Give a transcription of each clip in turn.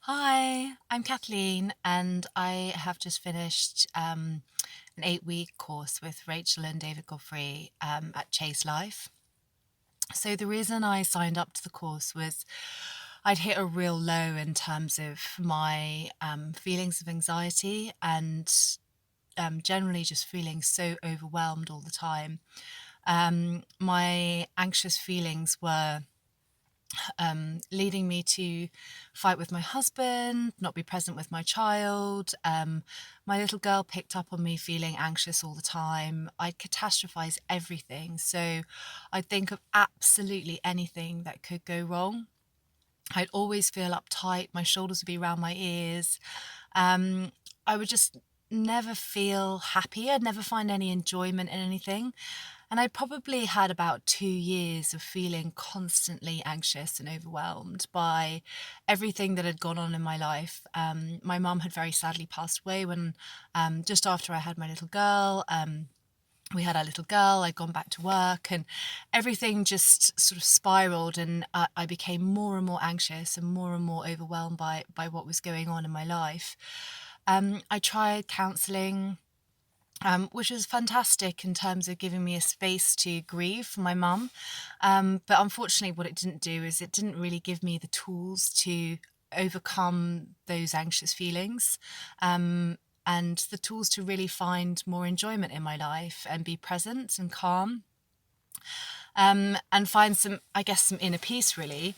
Hi, I'm Kathleen, and I have just finished an 8-week course with Rachel and David Godfrey at Chase Life. So, the reason I signed up to the course was I'd hit a real low in terms of my feelings of anxiety and generally just feeling so overwhelmed all the time. My anxious feelings were leading me to fight with my husband, not be present with my child. My little girl picked up on me feeling anxious all the time. I'd catastrophize everything. So I'd think of absolutely anything that could go wrong. I'd always feel uptight. My shoulders would be around my ears. I would just never feel happy. I'd never find any enjoyment in anything. And I probably had about 2 years of feeling constantly anxious and overwhelmed by everything that had gone on in my life. My mum had very sadly passed away when just after I had my little girl. We had our little girl, I'd gone back to work, and everything just sort of spiraled, and I became more and more anxious and more overwhelmed by what was going on in my life. I tried counselling, which was fantastic in terms of giving me a space to grieve for my mum. But unfortunately, what it didn't do is it didn't really give me the tools to overcome those anxious feelings. And the tools to really find more enjoyment in my life and be present and calm, and find some, I guess, some inner peace, really.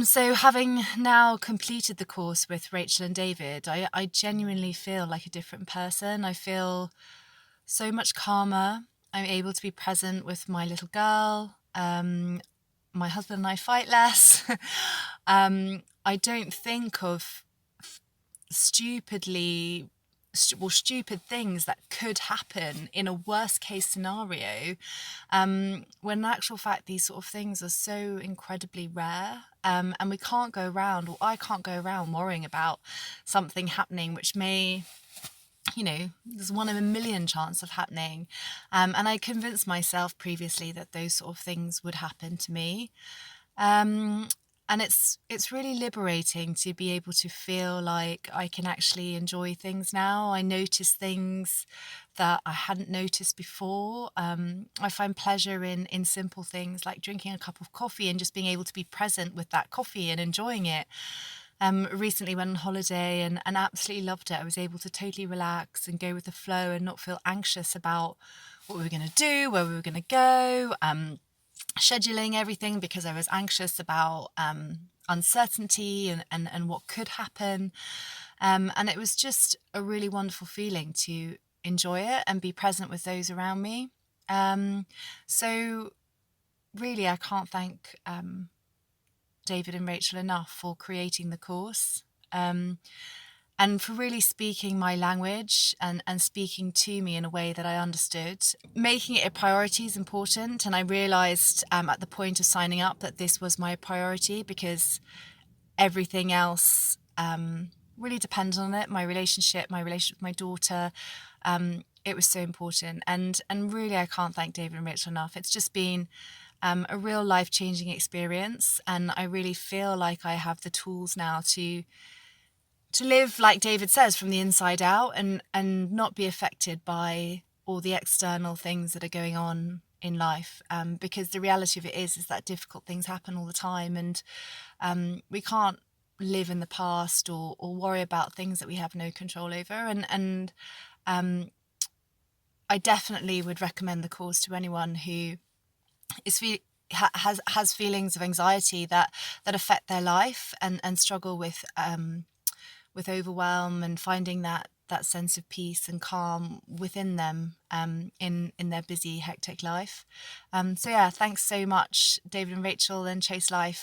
So having now completed the course with Rachel and David, I genuinely feel like a different person. I feel so much calmer. I'm able to be present with my little girl. My husband and I fight less. I don't think of stupidly stupid things that could happen in a worst case scenario, when in actual fact these sort of things are so incredibly rare, and we can't go around, or I can't go around worrying about something happening which may, there's one in a million chance of happening. And I convinced myself previously that those sort of things would happen to me. Um, and it's really liberating to be able to feel like I can actually enjoy things now. I notice things that I hadn't noticed before. I find pleasure in simple things like drinking a cup of coffee and just being able to be present with that coffee and enjoying it. Recently went on holiday and absolutely loved it. I was able to totally relax and go with the flow and not feel anxious about what we were going to do, where we were going to go, scheduling everything because I was anxious about uncertainty and what could happen. And it was just a really wonderful feeling to enjoy it and be present with those around me. So really, I can't thank David and Rachel enough for creating the course, and for really speaking my language and speaking to me in a way that I understood. Making it a priority is important, and I realised at the point of signing up that this was my priority because everything else really depended on it. My relationship with my daughter. It was so important, and really I can't thank David and Rachel enough. It's just been a real life-changing experience, and I really feel like I have the tools now to live, like David says, from the inside out, and not be affected by all the external things that are going on in life, because the reality of it is that difficult things happen all the time, and we can't live in the past or worry about things that we have no control over. And I definitely would recommend the course to anyone who is has feelings of anxiety that affect their life and struggle with overwhelm and finding that sense of peace and calm within them, in their busy hectic life. So yeah, thanks so much David and Rachel and Chase Life